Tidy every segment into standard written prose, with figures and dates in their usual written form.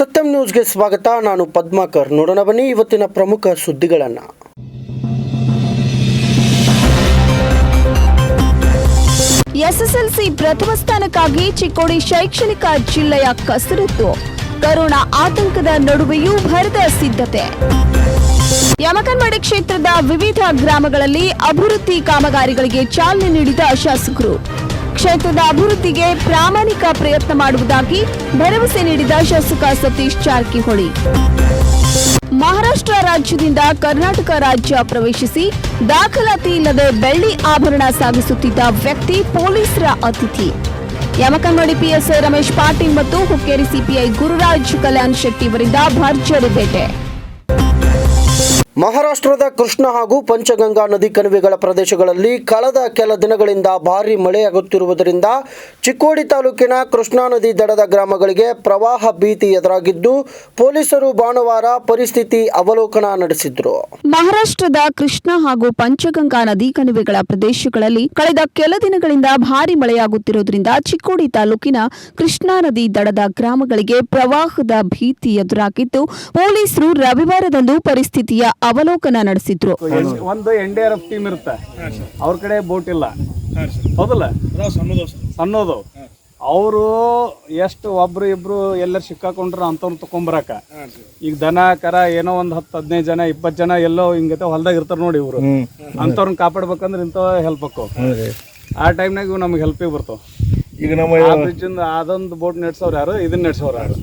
ಸತ್ಯಂ ನ್ಯೂಸ್ಗೆ ಸ್ವಾಗತ. ನಾನು ಪದ್ಮಾಕರ್. ನೋಡೋಣ ಬನ್ನಿ ಇವತ್ತಿನ ಪ್ರಮುಖ ಸುದ್ದಿಗಳನ್ನು. ಎಸ್ಎಸ್ಎಲ್ಸಿ ಪ್ರಥಮ ಸ್ಥಾನಕ್ಕಾಗಿ ಚಿಕ್ಕೋಡಿ ಶೈಕ್ಷಣಿಕ ಜಿಲ್ಲೆಯ ಕಸರತ್ತು. ಕೊರೋನಾ ಆತಂಕದ ನಡುವೆಯೂ ಭರದ ಸಿದ್ಧತೆ. ಯಮಕನ್ಮಡಿ ಕ್ಷೇತ್ರದ ವಿವಿಧ ಗ್ರಾಮಗಳಲ್ಲಿ ಅಭಿವೃದ್ಧಿ ಕಾಮಗಾರಿಗಳಿಗೆ ಚಾಲನೆ ನೀಡಿದ ಶಾಸಕರು. ಕ್ಷೇತ್ರದ ಅಭಿವೃದ್ಧಿಗೆ ಪ್ರಾಮಾಣಿಕ ಪ್ರಯತ್ನ ಮಾಡುವುದಾಗಿ ಭರವಸೆ ನೀಡಿದ ಶಾಸಕ ಸತೀಶ್ ಜಾರಕಿಹೊಳಿ. ಮಹಾರಾಷ್ಟ್ರ ರಾಜ್ಯದಿಂದ ಕರ್ನಾಟಕ ರಾಜ್ಯ ಪ್ರವೇಶಿಸಿ ದಾಖಲಾತಿ ಇಲ್ಲದೆ ಬೆಳ್ಳಿ ಆಭರಣ ಸಾಗಿಸುತ್ತಿದ್ದ ವ್ಯಕ್ತಿ ಪೊಲೀಸರ ಅತಿಥಿ. ಯಮಕನ್ಮಡಿ ಪಿಎಸ್ಐ ರಮೇಶ್ ಪಾಟೀಲ್ ಮತ್ತು ಹುಕ್ಕೇರಿ ಸಿಪಿಐ ಗುರುರಾಜ್ ಕಲ್ಯಾಣ್ ಶೆಟ್ಟಿ ಅವರಿಂದ ಭರ್ಜರಿ ಭೇಟೆ. ಮಹಾರಾಷ್ಟ್ರದ ಕೃಷ್ಣ ಹಾಗೂ ಪಂಚಗಂಗಾ ನದಿ ಕಣಿವೆಗಳ ಪ್ರದೇಶಗಳಲ್ಲಿ ಕಳೆದ ಕೆಲ ದಿನಗಳಿಂದ ಭಾರೀ ಮಳೆಯಾಗುತ್ತಿರುವುದರಿಂದ ಚಿಕ್ಕೋಡಿ ತಾಲೂಕಿನ ಕೃಷ್ಣಾ ನದಿ ದಡದ ಗ್ರಾಮಗಳಿಗೆ ಪ್ರವಾಹ ಭೀತಿ ಎದುರಾಗಿದ್ದು ಪೊಲೀಸರು ಭಾನುವಾರ ಪರಿಸ್ಥಿತಿ ಅವಲೋಕನ ನಡೆಸಿದ್ರು. ಮಹಾರಾಷ್ಟ್ರದ ಕೃಷ್ಣ ಹಾಗೂ ಪಂಚಗಂಗಾ ನದಿ ಕಣಿವೆಗಳ ಪ್ರದೇಶಗಳಲ್ಲಿ ಕಳೆದ ಕೆಲ ದಿನಗಳಿಂದ ಭಾರೀ ಮಳೆಯಾಗುತ್ತಿರುವುದರಿಂದ ಚಿಕ್ಕೋಡಿ ತಾಲೂಕಿನ ಕೃಷ್ಣಾ ನದಿ ದಡದ ಗ್ರಾಮಗಳಿಗೆ ಪ್ರವಾಹದ ಭೀತಿ ಎದುರಾಗಿದ್ದು ಪೊಲೀಸರು ರವಿವಾರದಂದು ಪರಿಸ್ಥಿತಿಯ ಅವಲೋಕನ ನಡೆಸಿದ್ರು. ಒಂದು NDRF ಟೀಮ್ ಇರುತ್ತೆ, ಅವ್ರ ಕಡೆ ಬೋಟ್ ಇಲ್ಲ, ಹೌದಲ್ಲ, ಅನ್ನೋದು ಅವರು ಎಷ್ಟು ಒಬ್ರು ಇಬ್ರು ಎಲ್ಲರೂ ಸಿಕ್ಕಾಕೊಂಡ್ರ ಅಂತವ್ರು ತಕೊಂಬರಾಕ. ಈಗ ದನ ಕರ ಏನೋ ಒಂದು 10-15 ಜನ 20 ಜನ ಎಲ್ಲೋ ಹಿಂಗತೆ ಹೊಲ್ದಾಗ ಇರ್ತಾರ ನೋಡಿ, ಇವ್ರು ಅಂತವ್ರನ್ನ ಕಾಪಾಡ್ಬೇಕಂದ್ರೆ ಇಂಥವ್ ಹೆಲ್ಪ್ ಹಾಕೋ. ಆ ಟೈಮ್ನಾಗ ಇವ್ ನಮ್ಗೆ ಹೆಲ್ಪಿಗೆ ಬರ್ತಾವ. ಈಗ ನಮ್ಮ ಬ್ರಿಡ್ಜಿಂದ ಅದೊಂದು ಬೋಟ್ ನಡೆಸೋರು ಯಾರು, ಇದನ್ನ ನಡೆಸೋರು ಯಾರು?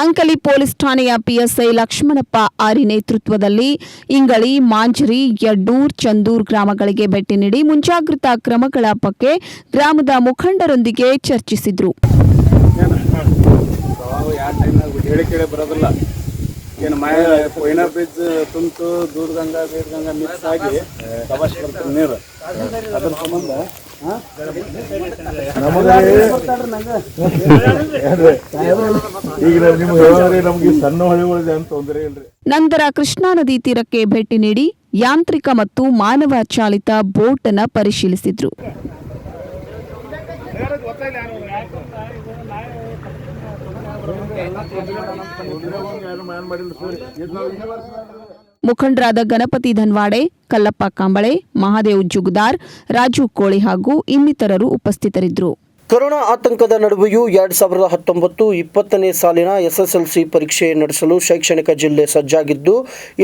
ಅಂಕಲಿ ಪೊಲೀಸ್ ಠಾಣೆಯ ಪಿಎಸ್ಐ ಲಕ್ಷ್ಮಣಪ್ಪ ಆರಿ ನೇತೃತ್ವದಲ್ಲಿ ಇಂಗಳಿ, ಮಾಂಜರಿ, ಯಡ್ಡೂರ್, ಚಂದೂರ್ ಗ್ರಾಮಗಳಿಗೆ ಭೇಟಿ ನೀಡಿ ಮುಂಜಾಗ್ರತಾ ಕ್ರಮಗಳ ಬಗ್ಗೆ ಗ್ರಾಮದ ಮುಖಂಡರೊಂದಿಗೆ ಚರ್ಚಿಸಿದ್ರು. ಬರೋದಿಲ್ಲ ಏನು ಕೊಯ್ನಾ ಬ್ರಿಡ್ಜ್ ತುಂತು ದೂರಗಂಗಾ ಬೇಡಗಂಗಾ ಮಿಕ್ಸ್ ಆಗಿ ಪ್ರವಾಸ ಬರ್ತದೆ ನೀರು. ಅದ್ರ ಸಂಬಂಧ ನಂತರ ಕೃಷ್ಣಾ ನದಿ ತೀರಕ್ಕೆ ಭೇಟಿ ನೀಡಿ ಯಾಂತ್ರಿಕ ಮತ್ತು ಮಾನವ ಚಾಲಿತ ಬೋಟ್ ಅನ್ನು ಪರಿಶೀಲಿಸಿದ್ರು. ಮುಖಂಡರಾದ ಗಣಪತಿ ಧನ್ವಾಡೆ, ಕಲ್ಲಪ್ಪ ಕಾಂಬಳೆ, ಮಹಾದೇವ್ ಜುಗದಾರ್, ರಾಜು ಕೋಳಿ ಹಾಗೂ ಇನ್ನಿತರರು ಉಪಸ್ಥಿತರಿದ್ದರು. ಕೊರೋನಾ ಆತಂಕದ ನಡುವೆಯೂ 2019-20ನೇ ಸಾಲಿನ ಎಸ್ಎಸ್ಎಲ್ಸಿ ಪರೀಕ್ಷೆ ನಡೆಸಲು ಶೈಕ್ಷಣಿಕ ಜಿಲ್ಲೆ ಸಜ್ಜಾಗಿದ್ದು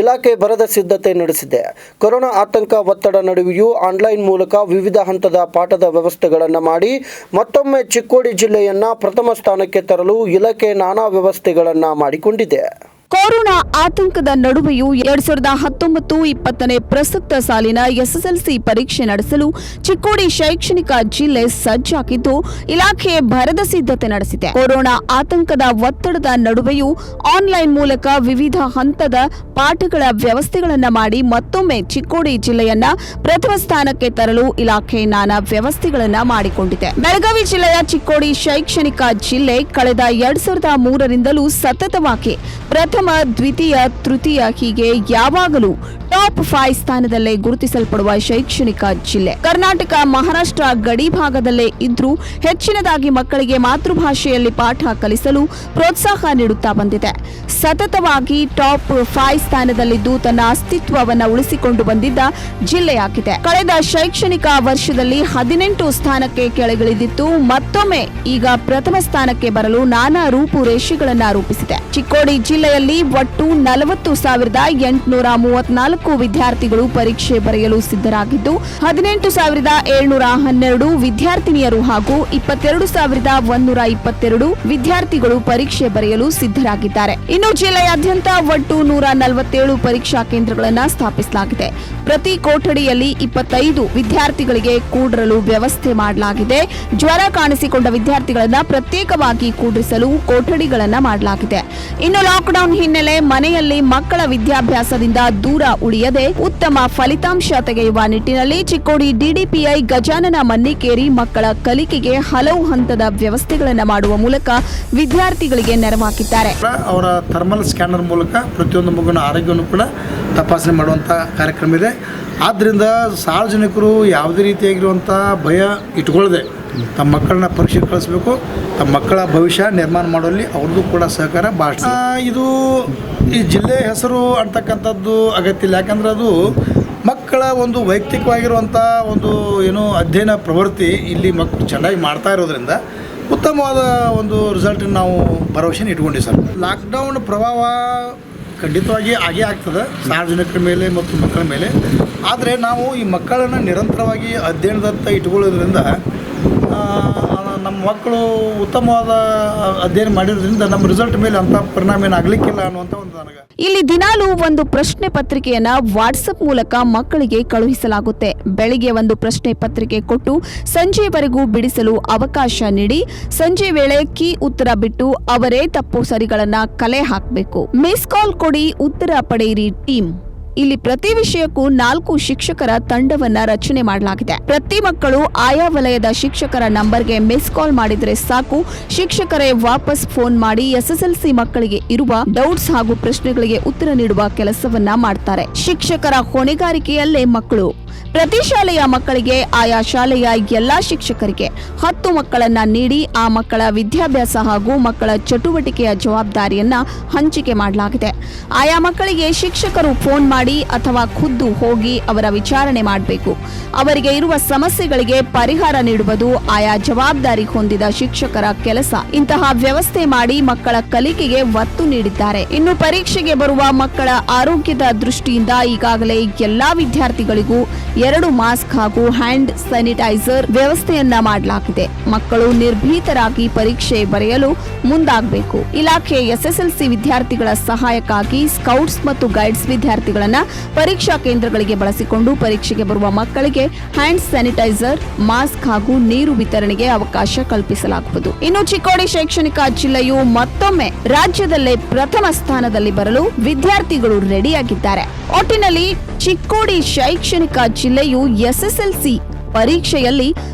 ಇಲಾಖೆ ಭರದ ಸಿದ್ಧತೆ ನಡೆಸಿದೆ. ಕೊರೋನಾ ಆತಂಕ ಒತ್ತಡ ನಡುವೆಯೂ ಆನ್ಲೈನ್ ಮೂಲಕ ವಿವಿಧ ಹಂತದ ಪಾಠದ ವ್ಯವಸ್ಥೆಗಳನ್ನು ಮಾಡಿ ಮತ್ತೊಮ್ಮೆ ಚಿಕ್ಕೋಡಿ ಜಿಲ್ಲೆಯನ್ನು ಪ್ರಥಮ ಸ್ಥಾನಕ್ಕೆ ತರಲು ಇಲಾಖೆ ನಾನಾ ವ್ಯವಸ್ಥೆಗಳನ್ನು ಮಾಡಿಕೊಂಡಿದೆ. ಕೊರೋನಾ ಆತಂಕದ ನಡುವೆಯೂ 2019-20ನೇ ಪ್ರಸಕ್ತ ಸಾಲಿನ ಎಸ್ಎಸ್ಎಲ್ಸಿ ಪರೀಕ್ಷೆ ನಡೆಸಲು ಚಿಕ್ಕೋಡಿ ಶೈಕ್ಷಣಿಕ ಜಿಲ್ಲೆ ಸಜ್ಜಾಗಿದ್ದು ಇಲಾಖೆ ಭರದ ಸಿದ್ಧತೆ ನಡೆಸಿದೆ. ಕೊರೋನಾ ಆತಂಕದ ಒತ್ತಡದ ನಡುವೆಯೂ ಆನ್ಲೈನ್ ಮೂಲಕ ವಿವಿಧ ಹಂತದ ಪಾಠಗಳ ವ್ಯವಸ್ಥೆಗಳನ್ನು ಮಾಡಿ ಮತ್ತೊಮ್ಮೆ ಚಿಕ್ಕೋಡಿ ಜಿಲ್ಲೆಯನ್ನ ಪ್ರಥಮ ಸ್ಥಾನಕ್ಕೆ ತರಲು ಇಲಾಖೆ ನಾನಾ ವ್ಯವಸ್ಥೆಗಳನ್ನು ಮಾಡಿಕೊಂಡಿದೆ. ಬೆಳಗಾವಿ ಜಿಲ್ಲೆಯ ಚಿಕ್ಕೋಡಿ ಶೈಕ್ಷಣಿಕ ಜಿಲ್ಲೆ ಕಳೆದ 2003ರಿಂದಲೂ ಸತತವಾಗಿ ಪ್ರಥಮ, ದ್ವಿತೀಯ, ತೃತೀಯ ಹೀಗೆ ಯಾವಾಗಲೂ ಟಾಪ್ 5 ಸ್ಥಾನದಲ್ಲೇ ಗುರುತಿಸಲ್ಪಡುವ ಶೈಕ್ಷಣಿಕ ಜಿಲ್ಲೆ. ಕರ್ನಾಟಕ ಮಹಾರಾಷ್ಟ್ರ ಗಡಿ ಭಾಗದಲ್ಲೇ ಇದ್ರೂ ಹೆಚ್ಚಿನದಾಗಿ ಮಕ್ಕಳಿಗೆ ಮಾತೃಭಾಷೆಯಲ್ಲಿ ಪಾಠ ಕಲಿಸಲು ಪ್ರೋತ್ಸಾಹ ನೀಡುತ್ತಾ ಬಂದಿದೆ. ಸತತವಾಗಿ ಟಾಪ್ 5 ಸ್ಥಾನದಲ್ಲಿದ್ದು ತನ್ನ ಅಸ್ತಿತ್ವವನ್ನು ಉಳಿಸಿಕೊಂಡು ಬಂದಿದ್ದ ಜಿಲ್ಲೆಯಾಗಿದೆ. ಕಳೆದ ಶೈಕ್ಷಣಿಕ ವರ್ಷದಲ್ಲಿ 18 ಸ್ಥಾನಕ್ಕೆ ಕೆಳಗಿಳಿದಿತ್ತು. ಮತ್ತೊಮ್ಮೆ ಈಗ ಪ್ರಥಮ ಸ್ಥಾನಕ್ಕೆ ಬರಲು ನಾನಾ ರೂಪುರೇಷೆಗಳನ್ನು ರೂಪಿಸಿದೆ. ಚಿಕ್ಕೋಡಿ ಜಿಲ್ಲೆಯಲ್ಲಿ ಒಟ್ಟು 40,834 ವಿದ್ಯಾರ್ಥಿಗಳು ಪರೀಕ್ಷೆ ಬರೆಯಲು ಸಿದ್ಧರಾಗಿದ್ದು 18,712 ವಿದ್ಯಾರ್ಥಿನಿಯರು ಹಾಗೂ 22,122 ವಿದ್ಯಾರ್ಥಿಗಳು ಪರೀಕ್ಷೆ ಬರೆಯಲು ಸಿದ್ಧರಾಗಿದ್ದಾರೆ. ಇನ್ನು ಜಿಲ್ಲೆಯಾದ್ಯಂತ ಒಟ್ಟು 147 ಪರೀಕ್ಷಾ ಕೇಂದ್ರಗಳನ್ನು ಸ್ಥಾಪಿಸಲಾಗಿದೆ. ಪ್ರತಿ ಕೊಠಡಿಯಲ್ಲಿ 25 ವಿದ್ಯಾರ್ಥಿಗಳಿಗೆ ಕೂಡರಲು ವ್ಯವಸ್ಥೆ ಮಾಡಲಾಗಿದೆ. ಜ್ವರ ಕಾಣಿಸಿಕೊಂಡ ವಿದ್ಯಾರ್ಥಿಗಳನ್ನು ಪ್ರತ್ಯೇಕವಾಗಿ ಕೂಡಿಸಲು ಕೊಠಡಿಗಳನ್ನು ಮಾಡಲಾಗಿದೆ. ಇನ್ನು ಲಾಕ್ಡೌನ್ ಹಿನ್ನೆಲೆ ಮನೆಯಲ್ಲಿ ಮಕ್ಕಳ ವಿದ್ಯಾಭ್ಯಾಸದಿಂದ ದೂರ ಉಳಿಯದೆ ಉತ್ತಮ ಫಲಿತಾಂಶ ತೆಗೆಯುವ ನಿಟ್ಟಿನಲ್ಲಿ ಚಿಕ್ಕೋಡಿ ಡಿಡಿಪಿಐ ಗಜಾನನ ಮನ್ನಿಕೇರಿ ಮಕ್ಕಳ ಕಲಿಕೆಗೆ ಹಲವು ಹಂತದ ವ್ಯವಸ್ಥೆಗಳನ್ನು ಮಾಡುವ ಮೂಲಕ ವಿದ್ಯಾರ್ಥಿಗಳಿಗೆ ನೆರವಾಗಿದ್ದಾರೆ. ಅವರ ಥರ್ಮಲ್ ಸ್ಕ್ಯಾನರ್ ಮೂಲಕ ಪ್ರತಿಯೊಂದು ಮಗುವಿನ ಆರೋಗ್ಯವನ್ನು ಕೂಡ ತಪಾಸಣೆ ಮಾಡುವಂಥ ಕಾರ್ಯಕ್ರಮ ಇದೆ. ಆದ್ದರಿಂದ ಸಾರ್ವಜನಿಕರು ಯಾವುದೇ ರೀತಿಯಾಗಿರುವಂಥ ಭಯ ಇಟ್ಕೊಳ್ಳದೆ ತಮ್ಮ ಮಕ್ಕಳನ್ನ ಪರೀಕ್ಷೆಗೆ ಕಳಿಸ್ಬೇಕು. ತಮ್ಮ ಮಕ್ಕಳ ಭವಿಷ್ಯ ನಿರ್ಮಾಣ ಮಾಡುವಲ್ಲಿ ಅವ್ರದ್ದು ಕೂಡ ಸಹಕಾರ ಭಾಳ. ಇದು ಈ ಜಿಲ್ಲೆ ಹೆಸರು ಅಂತಕ್ಕಂಥದ್ದು ಅಗತ್ಯ ಇಲ್ಲ, ಯಾಕಂದ್ರೆ ಅದು ಮಕ್ಕಳ ಒಂದು ವೈಯಕ್ತಿಕವಾಗಿರುವಂಥ ಒಂದು ಏನು ಅಧ್ಯಯನ ಪ್ರವೃತ್ತಿ ಇಲ್ಲಿ ಮಕ್ಕಳು ಚೆನ್ನಾಗಿ ಮಾಡ್ತಾ ಇರೋದ್ರಿಂದ ಉತ್ತಮವಾದ ಒಂದು ರಿಸಲ್ಟ್ ನಾವು ಭರವಸೆನ ಇಟ್ಕೊಂಡಿವಿ ಸರ್. ಲಾಕ್ಡೌನ್ ಪ್ರಭಾವ ಖಂಡಿತವಾಗಿ ಆಗೇ ಆಗ್ತದೆ ಸಾರ್ವಜನಿಕರ ಮೇಲೆ ಮತ್ತು ಮಕ್ಕಳ ಮೇಲೆ. ಆದರೆ ನಾವು ಈ ಮಕ್ಕಳನ್ನು ನಿರಂತರವಾಗಿ ಅಧ್ಯಯನದತ್ತ ಇಟ್ಕೊಳ್ಳೋದ್ರಿಂದ ನಮ್ಮ ಮಕ್ಕಳು ಉತ್ತಮವಾದ ಅಧ್ಯಯನ ಮಾಡಿರೋದ್ರಿಂದ ನಮ್ಮ ರಿಸಲ್ಟ್ ಮೇಲೆ ಅಂಥ ಪರಿಣಾಮ ಏನು ಆಗಲಿಕ್ಕಿಲ್ಲ ಅನ್ನುವಂಥ ಒಂದು ನನಗೆ. ಇಲ್ಲಿ ದಿನಾಲೂ ಒಂದು ಪ್ರಶ್ನೆ ಪತ್ರಿಕೆಯನ್ನ ವಾಟ್ಸಪ್ ಮೂಲಕ ಮಕ್ಕಳಿಗೆ ಕಳುಹಿಸಲಾಗುತ್ತೆ. ಬೆಳಿಗ್ಗೆ ಒಂದು ಪ್ರಶ್ನೆ ಪತ್ರಿಕೆ ಕೊಟ್ಟು ಸಂಜೆವರೆಗೂ ಬಿಡಿಸಲು ಅವಕಾಶ ನೀಡಿ ಸಂಜೆ ವೇಳೆ ಕೀ ಉತ್ತರ ಬಿಟ್ಟು ಅವರೇ ತಪ್ಪು ಸರಿಗಳನ್ನ ಕಲೆ ಹಾಕಬೇಕು. ಮಿಸ್ ಕಾಲ್ ಕೊಡಿ, ಉತ್ತರ ಪಡೆಯಿರಿ ಟೀಮ್. ಇಲ್ಲಿ ಪ್ರತಿ ವಿಷಯಕ್ಕೂ 4 ಶಿಕ್ಷಕರ ತಂಡವನ್ನ ರಚನೆ ಮಾಡಲಾಗಿದೆ. ಪ್ರತಿ ಮಕ್ಕಳು ಆಯಾ ವಲಯದ ಶಿಕ್ಷಕರ ನಂಬರ್ಗೆ ಮಿಸ್ ಕಾಲ್ ಮಾಡಿದ್ರೆ ಸಾಕು, ಶಿಕ್ಷಕರೇ ವಾಪಸ್ ಫೋನ್ ಮಾಡಿ ಎಸ್ಎಸ್ಎಲ್ಸಿ ಮಕ್ಕಳಿಗೆ ಇರುವ ಡೌಟ್ಸ್ ಹಾಗೂ ಪ್ರಶ್ನೆಗಳಿಗೆ ಉತ್ತರ ನೀಡುವ ಕೆಲಸವನ್ನ ಮಾಡ್ತಾರೆ. ಶಿಕ್ಷಕರ ಹೊಣೆಗಾರಿಕೆಯಲ್ಲೇ ಮಕ್ಕಳು. ಪ್ರತಿ ಶಾಲೆಯ ಮಕ್ಕಳಿಗೆ ಆಯಾ ಶಾಲೆಯ ಎಲ್ಲಾ ಶಿಕ್ಷಕರಿಗೆ 10 ಮಕ್ಕಳನ್ನ ನೀಡಿ ಆ ಮಕ್ಕಳ ವಿದ್ಯಾಭ್ಯಾಸ ಹಾಗೂ ಮಕ್ಕಳ ಚಟುವಟಿಕೆಯ ಜವಾಬ್ದಾರಿಯನ್ನ ಹಂಚಿಕೆ ಮಾಡಲಾಗಿದೆ. ಆಯಾ ಮಕ್ಕಳಿಗೆ ಶಿಕ್ಷಕರು ಫೋನ್ ಮಾಡಿ ಅಥವಾ ಖುದ್ದು ಹೋಗಿ ಅವರ ವಿಚಾರಣೆ ಮಾಡಬೇಕು. ಅವರಿಗೆ ಇರುವ ಸಮಸ್ಯೆಗಳಿಗೆ ಪರಿಹಾರ ನೀಡುವುದು ಆಯಾ ಜವಾಬ್ದಾರಿ ಹೊಂದಿದ ಶಿಕ್ಷಕರ ಕೆಲಸ. ಇಂತಹ ವ್ಯವಸ್ಥೆ ಮಾಡಿ ಮಕ್ಕಳ ಕಲಿಕೆಗೆ ಒತ್ತು ನೀಡಿದ್ದಾರೆ. ಇನ್ನು ಪರೀಕ್ಷೆಗೆ ಬರುವ ಮಕ್ಕಳ ಆರೋಗ್ಯದ ದೃಷ್ಟಿಯಿಂದ ಈಗಾಗಲೇ ಎಲ್ಲಾ ವಿದ್ಯಾರ್ಥಿಗಳಿಗೂ 2 ಮಾಸ್ಕ್ ಹಾಗೂ ಹ್ಯಾಂಡ್ ಸ್ಯಾನಿಟೈಸರ್ ವ್ಯವಸ್ಥೆಯನ್ನ ಮಾಡಲಾಗಿದೆ. ಮಕ್ಕಳು ನಿರ್ಭೀತರಾಗಿ ಪರೀಕ್ಷೆ ಬರೆಯಲು ಮುಂದಾಗಬೇಕು. ಇಲಾಖೆ ಎಸ್ಎಸ್ಎಲ್ಸಿ ವಿದ್ಯಾರ್ಥಿಗಳ ಸಹಾಯಕ್ಕಾಗಿ ಸ್ಕೌಟ್ಸ್ ಮತ್ತು ಗೈಡ್ಸ್ ವಿದ್ಯಾರ್ಥಿಗಳನ್ನ ಪರೀಕ್ಷಾ ಕೇಂದ್ರಗಳಿಗೆ ಬಳಸಿಕೊಂಡು ಪರೀಕ್ಷೆಗೆ ಬರುವ ಮಕ್ಕಳಿಗೆ ಹ್ಯಾಂಡ್ ಸ್ಯಾನಿಟೈಸರ್, ಮಾಸ್ಕ್ ಹಾಗೂ ನೀರು ವಿತರಣೆಗೆ ಅವಕಾಶ ಕಲ್ಪಿಸಲಾಗುವುದು. ಇನ್ನು ಚಿಕ್ಕೋಡಿ ಶೈಕ್ಷಣಿಕ ಜಿಲ್ಲೆಯು ಮತ್ತೊಮ್ಮೆ ರಾಜ್ಯದಲ್ಲೇ ಪ್ರಥಮ ಸ್ಥಾನದಲ್ಲಿ ಬರಲು ವಿದ್ಯಾರ್ಥಿಗಳು ರೆಡಿಯಾಗಿದ್ದಾರೆ. ಒಟ್ಟಿನಲ್ಲಿ ಚಿಕ್ಕೋಡಿ ಶೈಕ್ಷಣಿಕ ಜಿಲ್ಲೆಯು ಎಸ್ಎಸ್ಎಲ್ಸಿ ಪರೀಕ್ಷೆಯಲ್ಲಿ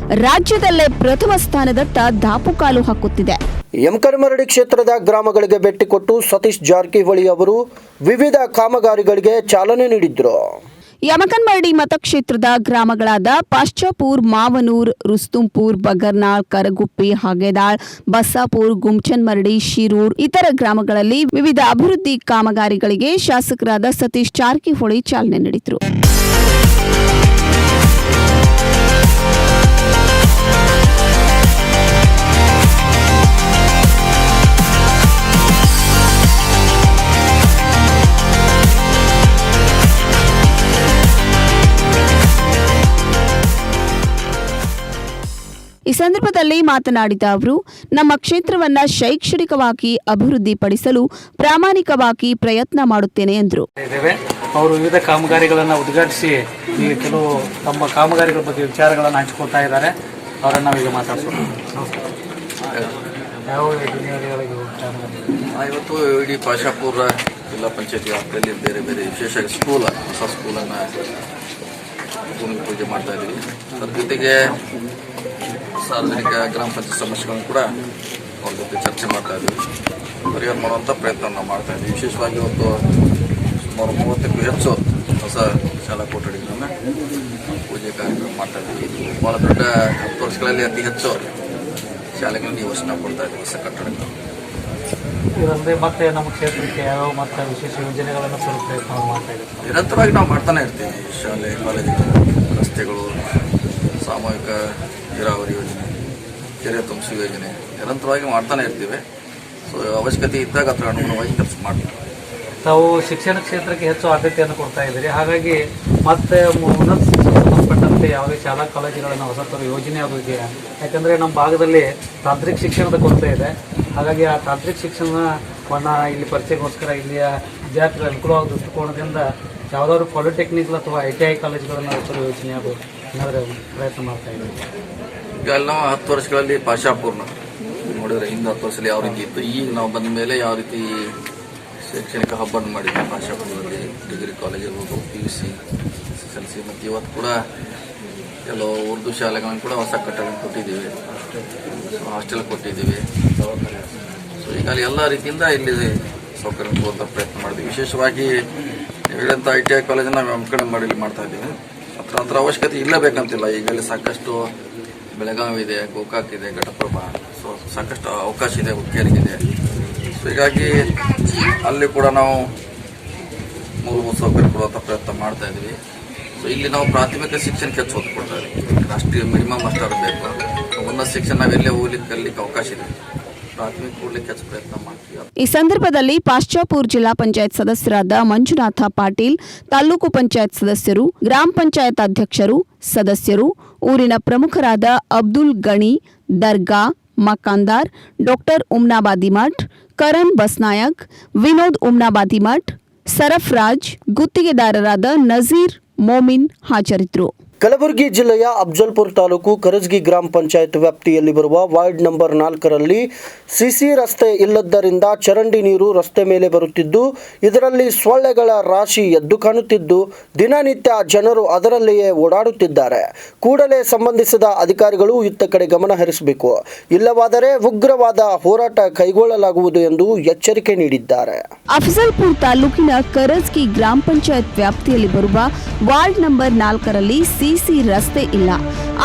ರಾಜ್ಯದಲ್ಲೇ ಪ್ರಥಮ ಸ್ಥಾನದತ್ತ ದಾಪುಕಾಲು ಹಾಕುತ್ತಿದೆ. ಯಮಕನಮರಡಿ ಕ್ಷೇತ್ರದ ಗ್ರಾಮಗಳಿಗೆ ಭೇಟಿ ಕೊಟ್ಟು ಸತೀಶ್ ಜಾರಕಿಹೊಳಿ ಅವರು ವಿವಿಧ ಕಾಮಗಾರಿಗಳಿಗೆ ಚಾಲನೆ ನೀಡಿದ್ರು. ಯಮಕನಮರಡಿ ಮತಕ್ಷೇತ್ರದ ಗ್ರಾಮಗಳಾದ ಪಾಶ್ಚಾಪುರ್, ಮಾವನೂರ್, ರುಸ್ತುಂಪುರ್, ಬಗರ್ನಾಳ್, ಕರಗುಪ್ಪಿ, ಹಾಗೇದಾಳ್, ಬಸ್ಸಾಪುರ್, ಗುಮ್ಚನ್ಮರಡಿ, ಶಿರೂರ್ ಇತರ ಗ್ರಾಮಗಳಲ್ಲಿ ವಿವಿಧ ಅಭಿವೃದ್ಧಿ ಕಾಮಗಾರಿಗಳಿಗೆ ಶಾಸಕರಾದ ಸತೀಶ್ ಜಾರಕಿಹೊಳಿ ಚಾಲನೆ ನೀಡಿದರು. ಈ ಸಂದರ್ಭದಲ್ಲಿ ಮಾತನಾಡಿದ ಅವರು, ನಮ್ಮ ಕ್ಷೇತ್ರವನ್ನ ಶೈಕ್ಷಣಿಕವಾಗಿ ಅಭಿವೃದ್ಧಿಪಡಿಸಲು ಪ್ರಾಮಾಣಿಕವಾಗಿ ಪ್ರಯತ್ನ ಮಾಡುತ್ತೇನೆ ಎಂದರು. ಅವರು ವಿವಿಧ ಕಾಮಗಾರಿಗಳನ್ನು ಉದ್ಘಾಟಿಸಿ ಈಗ ಕೆಲವು ತಮ್ಮ ಕಾಮಗಾರಿಗಳ ಬಗ್ಗೆ ವಿಚಾರಗಳನ್ನು ಹಂಚಿಕೊಳ್ತಾ ಇದ್ದಾರೆ. ಅವರನ್ನು ನಾವೀಗ ಮಾತಾಡ್ಸೋಣ. ಯಾವ ಇವತ್ತು ಇಡೀ ಪಾಶಾಪುರ ಜಿಲ್ಲಾ ಪಂಚಾಯತಿ ವ್ಯಾಪ್ತಿಯಲ್ಲಿ ಬೇರೆ ಬೇರೆ ವಿಶೇಷ ಸ್ಕೂಲ್, ಹೊಸ ಸ್ಕೂಲನ್ನು ಭೂಮಿ ಪೂಜೆ ಮಾಡ್ತಾ ಇದ್ದೀವಿ. ಅದ್ರ ಜೊತೆಗೆ ಸಾರ್ವಜನಿಕ ಗ್ರಾಮ ಪಂಚಾಯತ್ ಸಮಸ್ಯೆಗಳನ್ನು ಕೂಡ ಅವ್ರ ಜೊತೆ ಚರ್ಚೆ ಮಾಡ್ತಾ ಇದ್ದೀವಿ, ಪರಿಹಾರ ಮಾಡುವಂಥ ಪ್ರಯತ್ನವನ್ನು ಮಾಡ್ತಾ ಇದ್ದೀವಿ. ವಿಶೇಷವಾಗಿ ಇವತ್ತು ಸುಮಾರು 30ಕ್ಕೂ ಹೆಚ್ಚು ಹೊಸ ಶಾಲಾ ಕೊಠಡಿಗಳನ್ನು ಪೂಜೆ ಕಾರ್ಯಕ್ರಮ ಮಾಡ್ತಾ ಇದ್ದೀವಿ. ಭಾಳ ದೊಡ್ಡ 10 ವರ್ಷಗಳಲ್ಲಿ ಅತಿ ಹೆಚ್ಚು ಶಾಲೆಗಳನ್ನು ಯೋಚನೆ ಕೊಡ್ತಾ ಇದ್ದೀವಿ, ಹೊಸ ಕಟ್ಟಡಗಳು. ಇದಲ್ಲದೆ ಮತ್ತೆ ನಮ್ಮ ಕ್ಷೇತ್ರಕ್ಕೆ ಯಾವ ಮತ್ತೆ ವಿಶೇಷ ಯೋಜನೆಗಳನ್ನು ತರುವ ಪ್ರಯತ್ನ ಮಾಡ್ತಾ ಇದ್ದೀವಿ. ನಿರಂತರವಾಗಿ ನಾವು ಮಾಡ್ತಾನೆ ಇರ್ತೀವಿ. ಶಾಲೆ, ಕಾಲೇಜುಗಳು, ರಸ್ತೆಗಳು, ಸಾಮೂಹಿಕ ನೀರಾವರಿ ಯೋಜನೆ, ಕೆರೆ ತುಂಬಿಸುವ ಯೋಜನೆ ನಿರಂತರವಾಗಿ ಮಾಡ್ತಾನೆ ಇರ್ತೀವಿ. ಸೊ ಅವಶ್ಯಕತೆ ಇದ್ದಾಗ ಅದರ ಅನುಗುಣವಾಗಿ ಕೆಲಸ ಮಾಡ್ತೀವಿ. ತಾವು ಶಿಕ್ಷಣ ಕ್ಷೇತ್ರಕ್ಕೆ ಹೆಚ್ಚು ಆದ್ಯತೆಯನ್ನು ಕೊಡ್ತಾ ಇದ್ದೀರಿ. ಹಾಗಾಗಿ ಮತ್ತೆ ಉನ್ನತ ಶಿಕ್ಷಣ ಸಂಬಂಧಪಟ್ಟಂತೆ ಯಾವುದೇ ಶಾಲಾ ಕಾಲೇಜುಗಳನ್ನು ಹೊಸ ಥರ ಯೋಜನೆ ಅದು ಇದೆಯಾ? ಯಾಕಂದರೆ ನಮ್ಮ ಭಾಗದಲ್ಲಿ ತಾಂತ್ರಿಕ ಶಿಕ್ಷಣದ ಕೊರತೆ ಇದೆ. ಹಾಗಾಗಿ ಆ ತಾಂತ್ರಿಕ ಶಿಕ್ಷಣವನ್ನು ಇಲ್ಲಿ ಪರಿಚಯಕ್ಕೋಸ್ಕರ ಇಲ್ಲಿಯ ವಿದ್ಯಾರ್ಥಿಗಳ ಅನುಕೂಲವಾದ ದೃಷ್ಟಿಕೋನದಿಂದ ಯಾವುದಾದ್ರು ಪಾಲಿಟೆಕ್ನಿಕ್ ಅಥವಾ ITI ಕಾಲೇಜುಗಳನ್ನು ಹೊಸ ಯೋಜನೆ ಅದು ಏನಾದರೂ ಪ್ರಯತ್ನ ಮಾಡ್ತಾ ಇದ್ದೀವಿ. ಈಗ ನಾವು 10 ವರ್ಷಗಳಲ್ಲಿ ಪಾಶಾಪುರ್ನ ನೋಡಿದ್ರೆ ಹಿಂದೆ 10 ವರ್ಷದಲ್ಲಿ ಯಾವ ರೀತಿ ಇತ್ತು, ಈಗ ನಾವು ಬಂದ ಮೇಲೆ ಯಾವ ರೀತಿ ಶೈಕ್ಷಣಿಕ ಹಬ್ಬನ್ನು ಮಾಡಿದ್ವಿ. ಪಾಶಾಪುರದಲ್ಲಿ ಡಿಗ್ರಿ ಕಾಲೇಜ್ ಇರ್ಬೋದು, PUC, SSLC ಮತ್ತು ಇವತ್ತು ಕೂಡ ಕೆಲವು ಉರ್ದು ಶಾಲೆಗಳನ್ನು ಕೂಡ ಹೊಸ ಕಟ್ಟಡ ಕೊಟ್ಟಿದ್ದೀವಿ, ಹಾಸ್ಟೆಲ್ ಕೊಟ್ಟಿದ್ದೀವಿ. ಸೊ ಈಗ ಎಲ್ಲ ರೀತಿಯಿಂದ ಇಲ್ಲಿ ಸೌಕರ್ಯ ಕೊಡುವಂಥ ಪ್ರಯತ್ನ ಮಾಡಿದ್ವಿ. ವಿಶೇಷವಾಗಿ ಹೇಳಿದಂಥ ITI ಕಾಲೇಜನ್ನು ನಾವು ನಮ್ಮ ಕಡೆ ಮಾಡ್ತಾ ಇದ್ದೀವಿ. ಅದರ ಅವಶ್ಯಕತೆ ಇಲ್ಲಬೇಕಂತಿಲ್ಲ. ಈಗ ಅಲ್ಲಿ ಸಾಕಷ್ಟು ಬೆಳಗಾವಿ ಇದೆ, ಗೋಕಾಕ್ ಇದೆ, ಘಟಪ್ರಭಾ, ಸೊ ಸಾಕಷ್ಟು ಅವಕಾಶ ಇದೆ, ಹುಕ್ಕೇರಿಗಿದೆ. ಸೊ ಹೀಗಾಗಿ ಅಲ್ಲಿ ಕೂಡ ನಾವು ಮೂಲಭೂತ ಸೌಕರ್ಯ ಕೊಡುವಂಥ ಪ್ರಯತ್ನ ಮಾಡ್ತಾ ಇದ್ದೀವಿ. ಸೊ ಇಲ್ಲಿ ನಾವು ಪ್ರಾಥಮಿಕ ಶಿಕ್ಷಣಕ್ಕೆ ಹೆಚ್ಚು ಒತ್ತು ಕೊಡ್ತಾ ಇದ್ದೀವಿ. ರಾಷ್ಟ್ರೀಯ ಮಿನಿಮಮ್ ಅಷ್ಟಾರು ಬೇಕು. ಉನ್ನತ ಶಿಕ್ಷಣ ನಾವೆಲ್ಲೇ ಹೋಗ್ಲಿಕ್ಕೆ ಅವಕಾಶ ಇದೆ. ಪ್ರಾಥಮಿಕ ಕೊಡ್ಲಿಕ್ಕೆ ಹೆಚ್ಚು ಪ್ರಯತ್ನ ಮಾಡ್ತೀವಿ. ಈ ಸಂದರ್ಭದಲ್ಲಿ ಪಾಶ್ಚಾಪುರ್ ಜಿಲ್ಲಾ ಪಂಚಾಯತ್ ಸದಸ್ಯರಾದ ಮಂಜುನಾಥ ಪಾಟೀಲ್, ತಾಲೂಕು ಪಂಚಾಯತ್ ಸದಸ್ಯರು, ಗ್ರಾಮ ಪಂಚಾಯತ್ ಅಧ್ಯಕ್ಷರು, ಸದಸ್ಯರು, ಊರಿನ ಪ್ರಮುಖರಾದ ಅಬ್ದುಲ್ ಗಣಿ, ದರ್ಗಾ, ಮಕಾಂದಾರ್, ಡಾಕ್ಟರ್ ಉಮ್ನಾಬಾದಿ ಮಠ್, ಕರಣ್ ಬಸ್ನಾಯಕ್, ವಿನೋದ್ ಉಮ್ನಾಬಾದಿ ಮಠ್, ಸರಫರಾಜ್, ಗುತ್ತಿಗೆದಾರರಾದ ನಜೀರ್, ಮೋಮಿನ್ ಹಾಜರಿದ್ದರು. ಕಲಬುರಗಿ ಜಿಲ್ಲೆಯ ಅಫ್ಜಲ್ಪುರ ತಾಲೂಕು ಕರಜಗಿ ಗ್ರಾಮ ಪಂಚಾಯತ್ ವ್ಯಾಪ್ತಿಯಲ್ಲಿ ಬರುವ ವಾರ್ಡ್ ನಂಬರ್ 4ರಲ್ಲಿ ಸಿಸಿ ರಸ್ತೆ ಇಲ್ಲದ್ದರಿಂದ ಚರಂಡಿ ನೀರು ರಸ್ತೆ ಮೇಲೆ ಬರುತ್ತಿದ್ದು, ಇದರಲ್ಲಿ ಸೊಳ್ಳೆಗಳ ರಾಶಿ ಎದ್ದು ಕಾಣುತ್ತಿದ್ದು, ದಿನನಿತ್ಯ ಜನರು ಅದರಲ್ಲಿಯೇ ಓಡಾಡುತ್ತಿದ್ದಾರೆ. ಕೂಡಲೇ ಸಂಬಂಧಿಸಿದ ಅಧಿಕಾರಿಗಳು ಇತ್ತ ಕಡೆ ಗಮನ ಹರಿಸಬೇಕು, ಇಲ್ಲವಾದರೆ ಉಗ್ರವಾದ ಹೋರಾಟ ಕೈಗೊಳ್ಳಲಾಗುವುದು ಎಂದು ಎಚ್ಚರಿಕೆ ನೀಡಿದ್ದಾರೆ. ಅಫ್ಜಲ್ಪುರ ತಾಲೂಕಿನ ಕರಜಗಿ ಗ್ರಾಮ ಪಂಚಾಯತ್ ವ್ಯಾಪ್ತಿಯಲ್ಲಿ ಬರುವ ವಾರ್ಡ್ ನಂಬರ್ 4ರಲ್ಲಿ ಸಿಸಿ ರಸ್ತೆ ಇಲ್ಲ.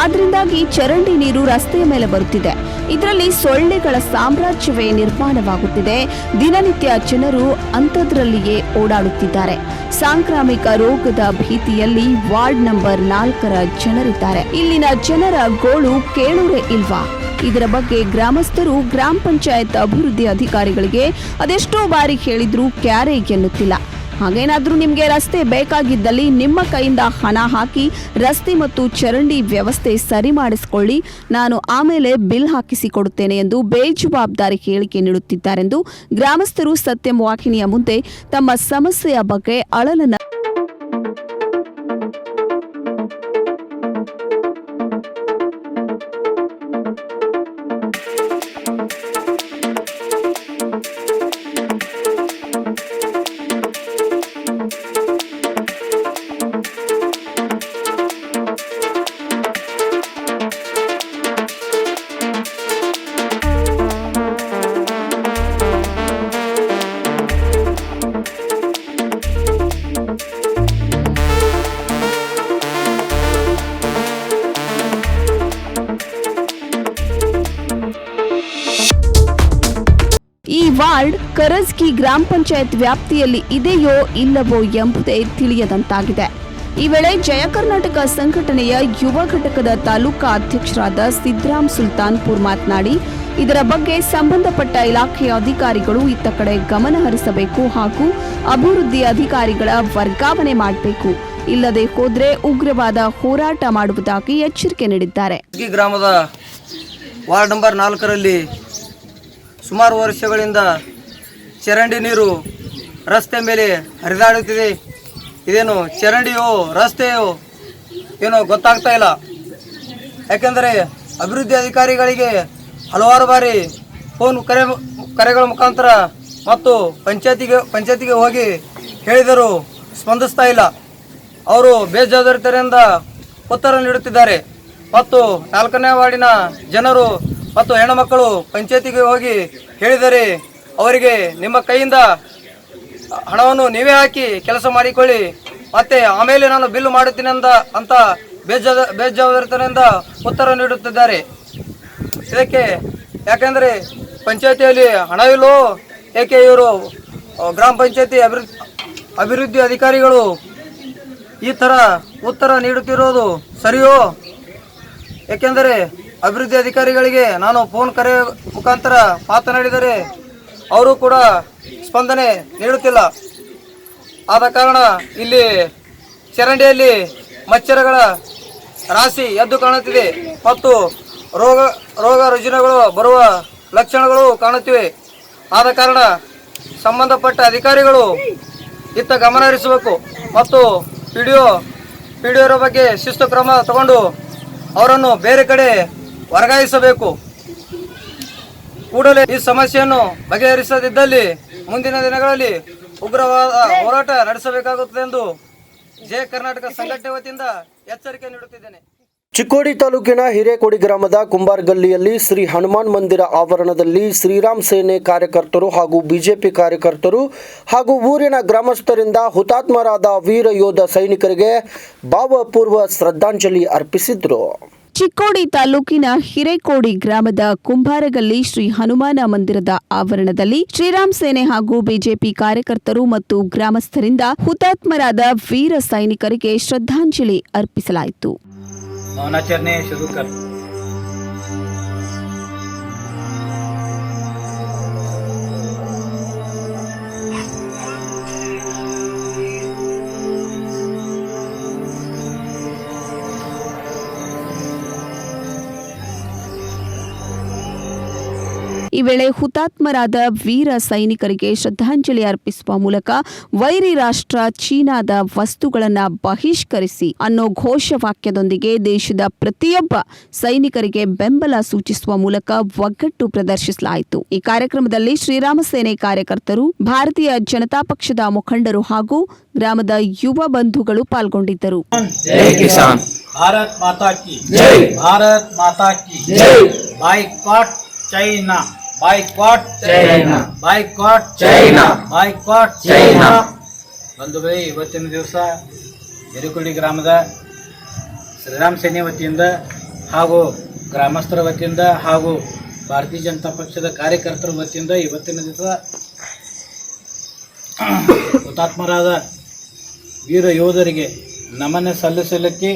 ಆದ್ದರಿಂದಾಗಿ ಚರಂಡಿ ನೀರು ರಸ್ತೆಯ ಮೇಲೆ ಬರುತ್ತಿದೆ. ಇದರಲ್ಲಿ ಸೊಳ್ಳೆಗಳ ಸಾಮ್ರಾಜ್ಯವೇ ನಿರ್ಮಾಣವಾಗುತ್ತಿದೆ. ದಿನನಿತ್ಯ ಜನರು ಅಂಥದ್ರಲ್ಲಿಯೇ ಓಡಾಡುತ್ತಿದ್ದಾರೆ. ಸಾಂಕ್ರಾಮಿಕ ರೋಗದ ಭೀತಿಯಲ್ಲಿ ವಾರ್ಡ್ ನಂಬರ್ 4ರ ಜನರಿದ್ದಾರೆ. ಇಲ್ಲಿನ ಜನರ ಗೋಳು ಕೇಳೂರೇ ಇಲ್ವಾ? ಇದರ ಬಗ್ಗೆ ಗ್ರಾಮಸ್ಥರು ಗ್ರಾಮ ಪಂಚಾಯತ್ ಅಭಿವೃದ್ಧಿ ಅಧಿಕಾರಿಗಳಿಗೆ ಅದೆಷ್ಟೋ ಬಾರಿ ಹೇಳಿದ್ರೂ ಕ್ಯಾರೆ ಎನ್ನುತ್ತಿಲ್ಲ. ಹಾಗೇನಾದ್ರೂ ನಿಮಗೆ ರಸ್ತೆ ಬೇಕಾಗಿದ್ದಲ್ಲಿ ನಿಮ್ಮ ಕೈಯಿಂದ ಹಣ ಹಾಕಿ ರಸ್ತೆ ಮತ್ತು ಚರಂಡಿ ವ್ಯವಸ್ಥೆ ಸರಿ ಮಾಡಿಸಿಕೊಳ್ಳಿ, ನಾನು ಆಮೇಲೆ ಬಿಲ್ ಹಾಕಿಸಿಕೊಡುತ್ತೇನೆ ಎಂದು ಬೇಜವಾಬ್ದಾರಿ ಹೇಳಿಕೆ ನೀಡುತ್ತಿದ್ದಾರೆಂದು ಗ್ರಾಮಸ್ಥರು ಸತ್ಯಂ ವಾಹಿನಿಯ ಮುಂದೆ ತಮ್ಮ ಸಮಸ್ಯೆಯ ಬಗ್ಗೆ ಅಳಲನ್ನ ಈ ವಾರ್ಡ್ ಕರಜಗಿ ಗ್ರಾಮ ಪಂಚಾಯತ್ ವ್ಯಾಪ್ತಿಯಲ್ಲಿ ಇದೆಯೋ ಇಲ್ಲವೋ ಎಂಬುದೇ ತಿಳಿಯದಂತಾಗಿದೆ. ಈ ವೇಳೆ ಜಯ ಕರ್ನಾಟಕ ಸಂಘಟನೆಯ ಯುವ ಘಟಕದ ತಾಲೂಕಾ ಅಧ್ಯಕ್ಷರಾದ ಸಿದ್ರಾಮ್ ಸುಲ್ತಾನ್ಪುರ್ ಮಾತನಾಡಿ, ಇದರ ಬಗ್ಗೆ ಸಂಬಂಧಪಟ್ಟ ಇಲಾಖೆಯ ಅಧಿಕಾರಿಗಳು ಇತ್ತ ಕಡೆ ಗಮನ ಹರಿಸಬೇಕು ಹಾಗೂ ಅಭಿವೃದ್ಧಿ ಅಧಿಕಾರಿಗಳ ವರ್ಗಾವಣೆ ಮಾಡಬೇಕು. ಇಲ್ಲದೆ ಹೋದ್ರೆ ಉಗ್ರವಾದ ಹೋರಾಟ ಮಾಡುವುದಾಗಿ ಎಚ್ಚರಿಕೆ ನೀಡಿದ್ದಾರೆ. ಗ್ರಾಮದ ವಾರ್ಡ್ ನಂಬರ್ 4ರಲ್ಲಿ ಸುಮಾರು ವರ್ಷಗಳಿಂದ ಚರಂಡಿ ನೀರು ರಸ್ತೆ ಮೇಲೆ ಹರಿದಾಡುತ್ತಿದೆ. ಇದೇನು ಚರಂಡಿಯೋ ರಸ್ತೆಯೋ ಏನೋ ಗೊತ್ತಾಗ್ತಾ ಇಲ್ಲ. ಯಾಕೆಂದರೆ ಅಭಿವೃದ್ಧಿ ಅಧಿಕಾರಿಗಳಿಗೆ ಹಲವಾರು ಬಾರಿ ಫೋನ್ ಕರೆಗಳ ಮುಖಾಂತರ ಮತ್ತು ಪಂಚಾಯತಿಗೆ ಹೋಗಿ ಹೇಳಿದರೂ ಸ್ಪಂದಿಸ್ತಾ ಇಲ್ಲ. ಅವರು ಬೇಜವಾಬ್ದಾರಿತನದಿಂದ ಉತ್ತರ ನೀಡುತ್ತಿದ್ದಾರೆ. ಮತ್ತು 4ನೇ ವಾರ್ಡಿನ ಜನರು ಮತ್ತು ಹೆಣ್ಣುಮಕ್ಕಳು ಪಂಚಾಯತಿಗೆ ಹೋಗಿ ಹೇಳಿದರೆ ಅವರಿಗೆ ನಿಮ್ಮ ಕೈಯಿಂದ ಹಣವನ್ನು ನೀವೇ ಹಾಕಿ ಕೆಲಸ ಮಾಡಿಕೊಳ್ಳಿ, ಮತ್ತೆ ಆಮೇಲೆ ನಾನು ಬಿಲ್ ಮಾಡುತ್ತೀನಿ ಅಂತ ಬೇಜವಾಬ್ದಾರಿತನದಿಂದ ಉತ್ತರ ನೀಡುತ್ತಿದ್ದಾರೆ. ಇದಕ್ಕೆ ಯಾಕೆಂದರೆ ಪಂಚಾಯತಿಯಲ್ಲಿ ಹಣವಿಲ್ಲೋ ಏಕೆ ಇವರು ಗ್ರಾಮ ಪಂಚಾಯತಿ ಅಭಿವೃದ್ಧಿ ಅಧಿಕಾರಿಗಳು ಈ ಥರ ಉತ್ತರ ನೀಡುತ್ತಿರೋದು ಸರಿಯೋ? ಏಕೆಂದರೆ ಅಭಿವೃದ್ಧಿ ಅಧಿಕಾರಿಗಳಿಗೆ ನಾನು ಫೋನ್ ಕರೆ ಮುಖಾಂತರ ಮಾತನಾಡಿದರೆ ಅವರು ಕೂಡ ಸ್ಪಂದನೆ ನೀಡುತ್ತಿಲ್ಲ. ಆದ ಕಾರಣ ಇಲ್ಲಿ ಚರಂಡಿಯಲ್ಲಿ ಮಚ್ಚರಗಳ ರಾಶಿ ಎದ್ದು ಕಾಣುತ್ತಿದೆ ಮತ್ತು ರೋಗ ರುಜಿನಗಳು ಬರುವ ಲಕ್ಷಣಗಳು ಕಾಣುತ್ತಿವೆ. ಆದ ಕಾರಣ ಸಂಬಂಧಪಟ್ಟ ಅಧಿಕಾರಿಗಳು ಇತ್ತ ಗಮನ ಹರಿಸಬೇಕು ಮತ್ತು ಪಿಡಿಒರ ಬಗ್ಗೆ ಶಿಸ್ತು ಕ್ರಮ ತಗೊಂಡು ಅವರನ್ನು ಬೇರೆ ಕಡೆ ವರ್ಗಾಯಿಸಬೇಕು. ಕೂಡಲೇ ಈ ಸಮಸ್ಯೆಯನ್ನು ಬಗೆಹರಿಸದಿದ್ದಲ್ಲಿ ಮುಂದಿನ ದಿನಗಳಲ್ಲಿ ಉಗ್ರವಾದ ಹೋರಾಟ ನಡೆಸಬೇಕಾಗುತ್ತದೆ ಎಂದು ಜಯ ಕರ್ನಾಟಕ ಸಂಘಟನೆ ವತಿಯಿಂದ ಎಚ್ಚರಿಕೆ ನೀಡುತ್ತಿದ್ದೇನೆ. ಚಿಕ್ಕೋಡಿ ತಾಲೂಕಿನ ಹಿರೇಕೊಡಿ ಗ್ರಾಮದ ಕುಂಬಾರಗಲ್ಲಿಯಲ್ಲಿ ಶ್ರೀ ಹನುಮಾನ್ ಮಂದಿರ ಆವರಣದಲ್ಲಿ ಶ್ರೀರಾಮ್ ಸೇನೆ ಕಾರ್ಯಕರ್ತರು ಹಾಗೂ ಬಿಜೆಪಿ ಕಾರ್ಯಕರ್ತರು ಹಾಗೂ ಊರಿನ ಗ್ರಾಮಸ್ಥರಿಂದ ಹುತಾತ್ಮರಾದ ವೀರ ಯೋಧ ಸೈನಿಕರಿಗೆ ಭಾವಪೂರ್ವ ಶ್ರದ್ಧಾಂಜಲಿ ಅರ್ಪಿಸಿದರು. ಚಿಕ್ಕೋಡಿ ತಾಲೂಕಿನ ಹಿರೇಕೋಡಿ ಗ್ರಾಮದ ಕುಂಬಾರಗಲ್ಲಿ ಶ್ರೀ ಹನುಮಾನ ಮಂದಿರದ ಆವರಣದಲ್ಲಿ ಶ್ರೀರಾಮ್ ಸೇನೆ ಹಾಗೂ ಬಿಜೆಪಿ ಕಾರ್ಯಕರ್ತರು ಮತ್ತು ಗ್ರಾಮಸ್ಥರಿಂದ ಹುತಾತ್ಮರಾದ ವೀರ ಸೈನಿಕರಿಗೆ ಶ್ರದ್ಧಾಂಜಲಿ ಅರ್ಪಿಸಲಾಯಿತು. ಮೌನಾಚರಣೆ ಶುರು कर. ಈ ವೇಳೆ ಹುತಾತ್ಮರಾದ ವೀರ ಸೈನಿಕರಿಗೆ ಶ್ರದ್ಧಾಂಜಲಿ ಅರ್ಪಿಸುವ ಮೂಲಕ ವೈರಿ ರಾಷ್ಟ್ರ ಚೀನಾದ ವಸ್ತುಗಳನ್ನು ಬಹಿಷ್ಕರಿಸಿ ಅನ್ನೋ ಘೋಷವಾಕ್ಯದೊಂದಿಗೆ ದೇಶದ ಪ್ರತಿಯೊಬ್ಬ ಸೈನಿಕರಿಗೆ ಬೆಂಬಲ ಸೂಚಿಸುವ ಮೂಲಕ ಒಗ್ಗಟ್ಟು ಪ್ರದರ್ಶಿಸಲಾಯಿತು. ಈ ಕಾರ್ಯಕ್ರಮದಲ್ಲಿ ಶ್ರೀರಾಮ ಸೇನೆ ಕಾರ್ಯಕರ್ತರು, ಭಾರತೀಯ ಜನತಾ ಪಕ್ಷದ ಮುಖಂಡರು ಹಾಗೂ ಗ್ರಾಮದ ಯುವ ಬಂಧುಗಳು ಪಾಲ್ಗೊಂಡಿದ್ದರು. भारत माता की जय. भारत माता की जय. Boycott China. Boycott China. Boycott China. Boycott China. ಬಂಧುಗಳೇ, ಇವತ್ತಿನ ದಿವಸ ಹಿರೇಕೊಡಿ ಗ್ರಾಮದ ಶ್ರೀರಾಮ್ ಸೇನೆ ವತಿಯಿಂದ ಹಾಗೂ ಗ್ರಾಮಸ್ಥರ ವತಿಯಿಂದ ಹಾಗೂ ಭಾರತೀಯ ಜನತಾ ಪಕ್ಷದ ಕಾರ್ಯಕರ್ತರ ವತಿಯಿಂದ ಇವತ್ತಿನ ದಿವಸ ಹುತಾತ್ಮರಾದ ವೀರ ಯೋಧರಿಗೆ ನಮನ ಸಲ್ಲಿಸಲಿಕ್ಕೆ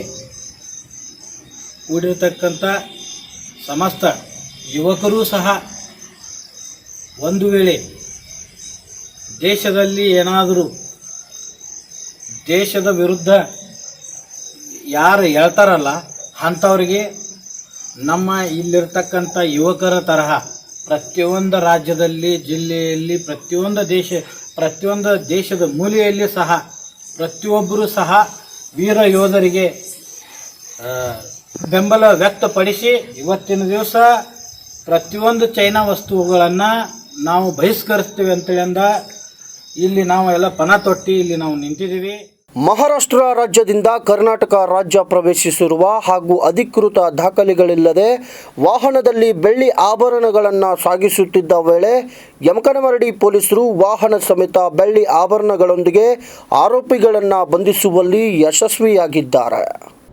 ಕೂಡಿರತಕ್ಕಂಥ ಸಮಸ್ತ ಯುವಕರೂ ಸಹ ಒಂದು ವೇಳೆ ದೇಶದಲ್ಲಿ ಏನಾದರೂ ದೇಶದ ವಿರುದ್ಧ ಯಾರು ಹೇಳ್ತಾರಲ್ಲ ಅಂಥವ್ರಿಗೆ ನಮ್ಮ ಇಲ್ಲಿರ್ತಕ್ಕಂಥ ಯುವಕರ ತರಹ ಪ್ರತಿಯೊಂದು ರಾಜ್ಯದಲ್ಲಿ, ಜಿಲ್ಲೆಯಲ್ಲಿ, ಪ್ರತಿಯೊಂದು ದೇಶದ ಮೂಲೆಯಲ್ಲಿ ಸಹ ಪ್ರತಿಯೊಬ್ಬರೂ ಸಹ ವೀರ ಯೋಧರಿಗೆ ಬೆಂಬಲ ವ್ಯಕ್ತಪಡಿಸಿ ಇವತ್ತಿನ ದಿವಸ ಪ್ರತಿಯೊಂದು ಚೈನಾ ವಸ್ತುಗಳನ್ನು ನಾವು ಬಹಿಷ್ಕರಿಸ್ತೀವಿ ಅಂತೇಳಿಂದ ಇಲ್ಲಿ ನಾವು ಎಲ್ಲ ಪಣ ತೊಟ್ಟಿ ಇಲ್ಲಿ ನಾವು ನಿಂತಿದ್ದೀವಿ. ಮಹಾರಾಷ್ಟ್ರ ರಾಜ್ಯದಿಂದ ಕರ್ನಾಟಕ ರಾಜ್ಯ ಪ್ರವೇಶಿಸಿರುವ ಹಾಗೂ ಅಧಿಕೃತ ದಾಖಲೆಗಳಿಲ್ಲದೆ ವಾಹನದಲ್ಲಿ ಬೆಳ್ಳಿ ಆಭರಣಗಳನ್ನು ಸಾಗಿಸುತ್ತಿದ್ದ ವೇಳೆ ಯಮಕನಮರಡಿ ಪೊಲೀಸರು ವಾಹನ ಸಮೇತ ಬೆಳ್ಳಿ ಆಭರಣಗಳೊಂದಿಗೆ ಆರೋಪಿಗಳನ್ನು ಬಂಧಿಸುವಲ್ಲಿ ಯಶಸ್ವಿಯಾಗಿದ್ದಾರೆ.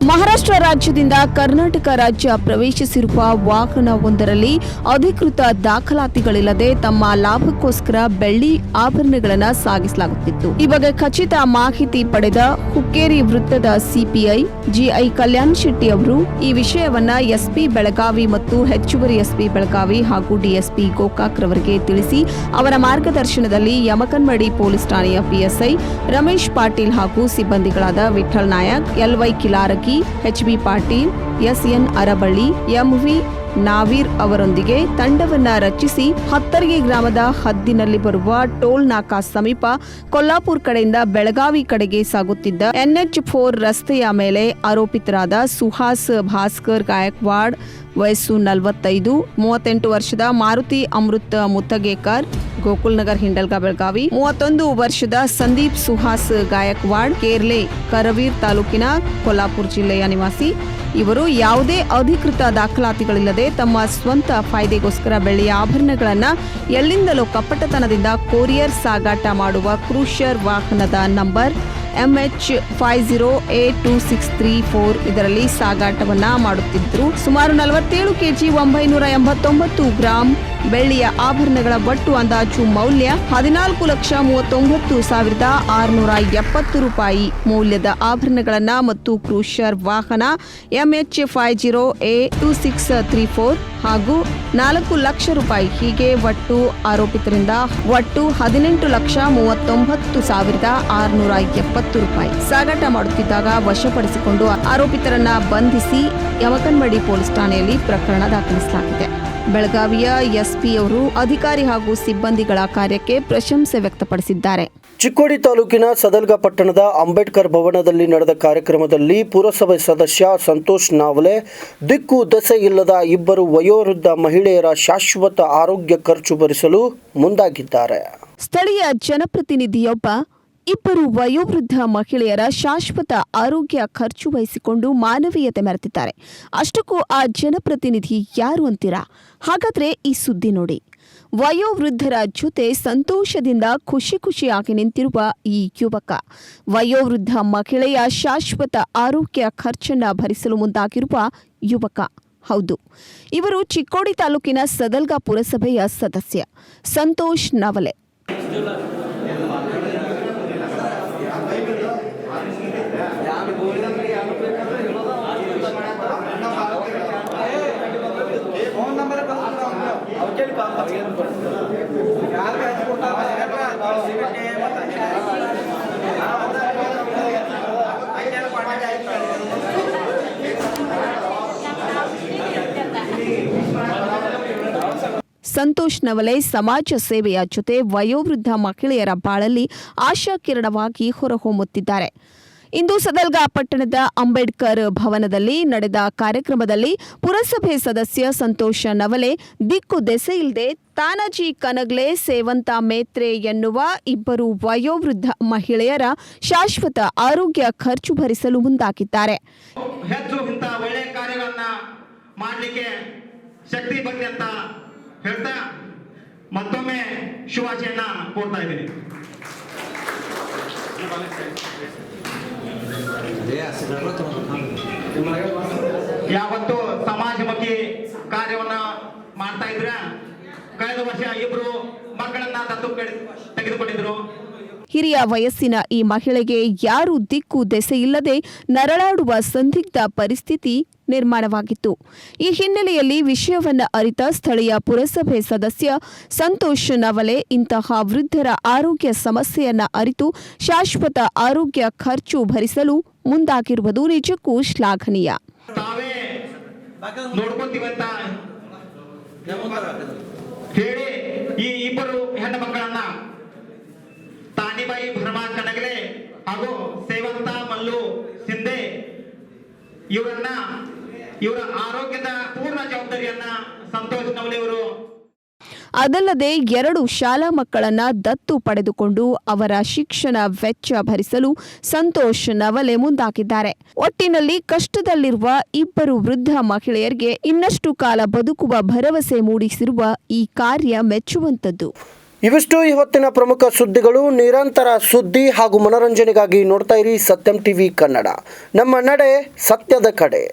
ಮಹಾರಾಷ್ಟ್ರ ರಾಜ್ಯದಿಂದ ಕರ್ನಾಟಕ ರಾಜ್ಯ ಪ್ರವೇಶಿಸಿರುವ ವಾಹನವೊಂದರಲ್ಲಿ ಅಧಿಕೃತ ದಾಖಲಾತಿಗಳಿಲ್ಲದೆ ತಮ್ಮ ಲಾಭಕ್ಕೋಸ್ಕರ ಬೆಳ್ಳಿ ಆಭರಣಗಳನ್ನು ಸಾಗಿಸಲಾಗುತ್ತಿತ್ತು. ಈ ಬಗ್ಗೆ ಖಚಿತ ಮಾಹಿತಿ ಪಡೆದ ಹುಕ್ಕೇರಿ ವೃತ್ತದ ಸಿಪಿಐ ಜಿಐ ಕಲ್ಯಾಣ್ ಶೆಟ್ಟಿ ಅವರು ಈ ವಿಷಯವನ್ನ ಎಸ್ಪಿ ಬೆಳಗಾವಿ ಮತ್ತು ಹೆಚ್ಚುವರಿ ಎಸ್ಪಿ ಬೆಳಗಾವಿ ಹಾಗೂ ಡಿಎಸ್ಪಿ ಗೋಕಾಕ್ ರವರಿಗೆ ತಿಳಿಸಿ ಅವರ ಮಾರ್ಗದರ್ಶನದಲ್ಲಿ ಯಮಕನ್ಮಡಿ ಪೊಲೀಸ್ ಠಾಣೆಯ ಪಿಎಸ್ಐ ರಮೇಶ್ ಪಾಟೀಲ್ ಹಾಗೂ ಸಿಬ್ಬಂದಿಗಳಾದ Vittal Nayak, LY Kilaragi, HB Patil, SN Araballi, MV Naveer ಅವರೊಂದಿಗೆ ತಂಡವನ್ನ ರಚಿಸಿ ಹತ್ತರ್ಗಿ ಗ್ರಾಮದ ಹದ್ದಿನಲ್ಲಿ ಬರುವ ಟೋಲ್ ನಾಕಾ ಸಮೀಪ ಕೊಲ್ಲಾಪುರ ಕಡೆಯಿಂದ ಬೆಳಗಾವಿ ಕಡೆಗೆ ಸಾಗುತ್ತಿದ್ದ NH4 ರಸ್ತೆಯ ಮೇಲೆ ಆರೋಪಿತರಾದ ಸುಹಾಸ್ ಭಾಸ್ಕರ್ ಗಾಯಕ್ವಾಡ್ ವಯಸ್ಸು 45, 38 ವರ್ಷದ ಮಾರುತಿ ಅಮೃತ್ ಮುತ್ತಗೇಕರ್ ಗೋಕುಲ್ನಗರ್ ಹಿಂಡಲ್ಗಾ ಬೆಳಗಾವಿ, 31 ವರ್ಷದ ಸಂದೀಪ್ ಸುಹಾಸ್ ಗಾಯಕ್ವಾಡ್ ಕೇರ್ಲೆ ಕರವೀರ್ ತಾಲೂಕಿನ ಕೊಲ್ಲಾಪುರ ಜಿಲ್ಲೆಯ ನಿವಾಸಿ. ಇವರು ಯಾವುದೇ ಅಧಿಕೃತ ದಾಖಲಾತಿಗಳಿಲ್ಲದೆ ತಮ್ಮ ಸ್ವಂತ ಫಾಯ್ದೆಗೋಸ್ಕರ ಬೆಳ್ಳಿಯ ಆಭರಣಗಳನ್ನು ಎಲ್ಲಿಂದಲೋ ಕಪಟತನದಿಂದ ಕೊರಿಯರ್ ಸಾಗಾಟ ಮಾಡುವ ಕ್ರೂಷರ್ ವಾಹನದ ನಂಬರ್ MH50A2634 ಇದರಲ್ಲಿ ಸಾಗಾಟವನ್ನ ಮಾಡುತ್ತಿದ್ದರು. ಸುಮಾರು 47 ಕೆಜಿ 989 ಗ್ರಾಂ ಬೆಳ್ಳಿಯ ಆಭರಣಗಳ ಒಟ್ಟು ಅಂದಾಜು ಮೌಲ್ಯ 14,39,670 ರೂಪಾಯಿ ಮೌಲ್ಯದ ಆಭರಣಗಳನ್ನ ಮತ್ತು ಕ್ರೂಷರ್ ವಾಹನ MH50A2634 ಹಾಗೂ 4 ಲಕ್ಷ ರೂಪಾಯಿ ಹೀಗೆ ಆರೋಪಿತರಿಂದ ಒಟ್ಟು 18,39,670 ರೂಪಾಯಿ ಸಾಗಾಟ ಮಾಡುತ್ತಿದ್ದಾಗ ವಶಪಡಿಸಿಕೊಂಡು ಆರೋಪಿತರನ್ನ ಬಂಧಿಸಿ ಯಮಕನ್ಮಡಿ ಪೊಲೀಸ್ ಠಾಣೆಯಲ್ಲಿ ಪ್ರಕರಣ ದಾಖಲಿಸಲಾಗಿದೆ. ಬೆಳಗಾವಿಯ ಎಸ್ಪಿ ಅವರು ಅಧಿಕಾರಿ ಹಾಗೂ ಸಿಬ್ಬಂದಿಗಳ ಕಾರ್ಯಕ್ಕೆ ಪ್ರಶಂಸೆ ವ್ಯಕ್ತಪಡಿಸಿದ್ದಾರೆ. ಚಿಕ್ಕೋಡಿ ತಾಲೂಕಿನ ಸದಲ್ಗ ಪಟ್ಟಣದ ಅಂಬೇಡ್ಕರ್ ಭವನದಲ್ಲಿ ನಡೆದ ಕಾರ್ಯಕ್ರಮದಲ್ಲಿ ಪುರಸಭೆ ಸದಸ್ಯ ಸಂತೋಷ್ ನಾವಲೆ ದಿಕ್ಕು ದೆಸೆ ಇಲ್ಲದ ಇಬ್ಬರು ವಯೋವೃದ್ಧ ಮಹಿಳೆಯರ ಶಾಶ್ವತ ಆರೋಗ್ಯ ಖರ್ಚು ಭರಿಸಲು ಮುಂದಾಗಿದ್ದಾರೆ. ಸ್ಥಳೀಯ ಜನಪ್ರತಿನಿಧಿಯೊಬ್ಬ ಇಬ್ಬರು ವಯೋವೃದ್ಧ ಮಹಿಳೆಯರ ಶಾಶ್ವತ ಆರೋಗ್ಯ ಖರ್ಚು ವಹಿಸಿಕೊಂಡು ಮಾನವೀಯತೆ ಮೆರೆದಿದ್ದಾರೆ. ಅಷ್ಟಕ್ಕೂ ಆ ಜನಪ್ರತಿನಿಧಿ ಯಾರು ಅಂತೀರಾ? ಹಾಗಾದ್ರೆ ಈ ಸುದ್ದಿ ನೋಡಿ. ವಯೋವೃದ್ಧರ ಜೊತೆ ಸಂತೋಷದಿಂದ ಖುಷಿಯಾಗಿ ನಿಂತಿರುವ ಈ ಯುವಕ ವಯೋವೃದ್ಧ ಮಹಿಳೆಯ ಶಾಶ್ವತ ಆರೋಗ್ಯ ಖರ್ಚನ್ನ ಭರಿಸಲು ಮುಂದಾಗಿರುವ ಯುವಕ. ಹೌದು, ಇವರು ಚಿಕ್ಕೋಡಿ ತಾಲೂಕಿನ ಸದಲ್ಗ ಪುರಸಭೆಯ ಸದಸ್ಯ ಸಂತೋಷ್ ನವಲೆ. ಸಂತೋಷ್ ನವಲೆ ಸಮಾಜ ಸೇವೆಯ ಜೊತೆ ವಯೋವೃದ್ಧ ಮಹಿಳೆಯರ ಬಾಳಲ್ಲಿ ಆಶಾಕಿರಣವಾಗಿ ಹೊರಹೊಮ್ಮುತ್ತಿದ್ದಾರೆ. ಇಂದು ಸದಲ್ಗ ಪಟ್ಟಣದ ಅಂಬೇಡ್ಕರ್ ಭವನದಲ್ಲಿ ನಡೆದ ಕಾರ್ಯಕ್ರಮದಲ್ಲಿ ಪುರಸಭೆ ಸದಸ್ಯ ಸಂತೋಷ ನವಲೆ ದಿಕ್ಕು ದೆಸೆಯಿಲ್ಲದೆ ತಾನಾಜಿ ಕನಗ್ಲೆ, ಸೇವಂತ ಮೇತ್ರೆ ಎನ್ನುವ ಇಬ್ಬರು ವಯೋವೃದ್ಧ ಮಹಿಳೆಯರ ಶಾಶ್ವತ ಆರೋಗ್ಯ ಖರ್ಚು ಭರಿಸಲು ಮುಂದಾಗಿದ್ದಾರೆ. ಹೆಚ್ಚು ಇಂಥ ಒಳ್ಳೆಯ ಕಾರ್ಯಗಳನ್ನ ಮಾಡಲಿಕ್ಕೆ ಶಕ್ತಿ ಬರಲಿ ಅಂತ ಹೇಳ್ತಾ ಮತ್ತೊಮ್ಮೆ ಶುಭಾಶಯನ ಕೋರ್ತಾ ಇದ್ದೀನಿ. ಯಾವತ್ತು ಸಮಾಜಮುಖಿ ಕಾರ್ಯವನ್ನ ಮಾಡ್ತಾ ಇದ್ರ ಕಳೆದ ವರ್ಷ ಇಬ್ರು ಮಕ್ಕಳನ್ನ ದತ್ತು ತೆಗೆದುಕೊಂಡಿದ್ರು. ಹಿರಿಯ ವಯಸ್ಸಿನ ಈ ಮಹಿಳೆಗೆ ಯಾರು ದಿಕ್ಕು ದೆಸೆಯಿಲ್ಲದೆ ನರಳಾಡುವ ಸಂದಿಗ್ಧ ಪರಿಸ್ಥಿತಿ ನಿರ್ಮಾಣವಾಗಿತ್ತು. ಈ ಹಿನ್ನೆಲೆಯಲ್ಲಿ ವಿಷಯವನ್ನ ಅರಿತ ಸ್ಥಳೀಯ ಪುರಸಭೆ ಸದಸ್ಯ ಸಂತೋಷ್ ನವಲೆ ಇಂತಹ ವೃದ್ಧರ ಆರೋಗ್ಯ ಸಮಸ್ಯೆಯನ್ನ ಅರಿತು ಶಾಶ್ವತ ಆರೋಗ್ಯ ಖರ್ಚು ಭರಿಸಲು ಮುಂದಾಗಿರುವುದು ನಿಜಕ್ಕೂ ಶ್ಲಾಘನೀಯ. ತಾವೇ ನೋಡ್ಕೊಂತೀವಂತ ಹೇಳಿ ಈ ಇಬ್ಬರು ಹೆಣ್ಣು ಮಕ್ಕಳನ್ನ ತಾನಿಬಾಯಿ ಭರ್ಮಾ ಕನಗಲೆ ಹಾಗೂ ಸೇವಂತ ಮಲ್ಲು ಸಿಂಧೆ ಇವರ ಆರೋಗ್ಯದ ಪೂರ್ಣ ಜವಾಬ್ದಾರಿಯನ್ನ ಸಂತೋಷ್ ನವಲೆ ಅವರು. ಅದಲ್ಲದೆ 2 ಶಾಲಾ ಮಕ್ಕಳನ್ನ ದತ್ತು ಪಡೆದುಕೊಂಡು ಅವರ ಶಿಕ್ಷಣ ವೆಚ್ಚ ಭರಿಸಲು ಸಂತೋಷ್ ನವಲೆ ಮುಂದಾಗಿದ್ದಾರೆ. ಒಟ್ಟಿನಲ್ಲಿ ಕಷ್ಟದಲ್ಲಿರುವ ಇಬ್ಬರು ವೃದ್ಧ ಮಹಿಳೆಯರಿಗೆ ಇನ್ನಷ್ಟು ಕಾಲ ಬದುಕುವ ಭರವಸೆ ಮೂಡಿಸಿರುವ ಈ ಕಾರ್ಯ ಮೆಚ್ಚುವಂತದ್ದು. ಇವಿಷ್ಟು ಇವತ್ತಿನ ಪ್ರಮುಖ ಸುದ್ದಿಗಳು. ನಿರಂತರ ಸುದ್ದಿ ಹಾಗೂ ಮನೋರಂಜನೆಗಾಗಿ ನೋಡ್ತಾ ಇರಿ ಸತ್ಯಂ ಟಿವಿ ಕನ್ನಡ. ನಮ್ಮ ನಡೆ ಸತ್ಯದ ಕಡೆ.